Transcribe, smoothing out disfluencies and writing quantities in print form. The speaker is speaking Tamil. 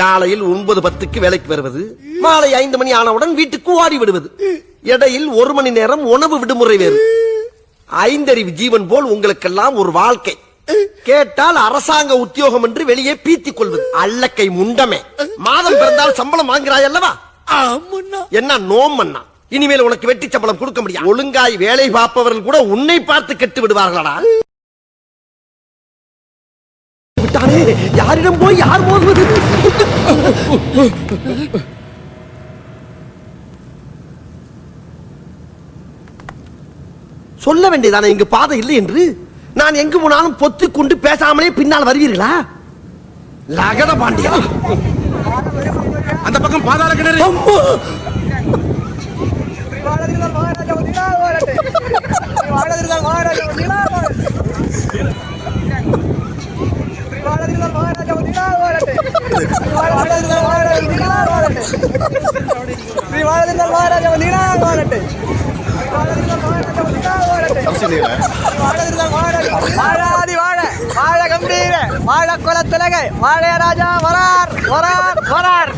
காலையில் 9:10 வேலைக்கு வருவது, மாலை 5 மணி ஆனவுடன் வீட்டுக்கு ஓடி விடுவது. இடையில் 1 மணி நேரம் உணவு விடுமுறை வேறு. 5 அறிவு ஜீவன் போல் உங்களுக்கெல்லாம் ஒரு வாழ்க்கை. கேட்டால் அரசாங்க உத்தியோகம் என்று வெளியே பீத்திக் கொள்வது. அல்லக்கை முண்டமே, மாதம் பிறந்தால் சம்பளம் வாங்குறாய் அல்லவா? என்ன நோமண்ணா, இனிமேல் உனக்கு வெட்டி சம்பளம் கொடுக்க முடியாது. ஒழுங்காய் வேலை பார்ப்பவர்கள் கூட உன்னை பார்த்து கெட்டு விடுவார்களா? யாரிடம் போய் யார் மோதுவது? சொல்ல வேண்டியதானே இங்கு பாதை இல்லை என்று. நான் எங்கு போனாலும் பொத்திக் கொண்டு பேசாமலே பின்னால் வருவீர்களா? லகட பாண்டியா, அந்த பக்கம் பாதாள கிணறு. வாழ கம்பீர வாழ குலத்திலகை வாழைய ராஜா வரார் வரார் வரார்.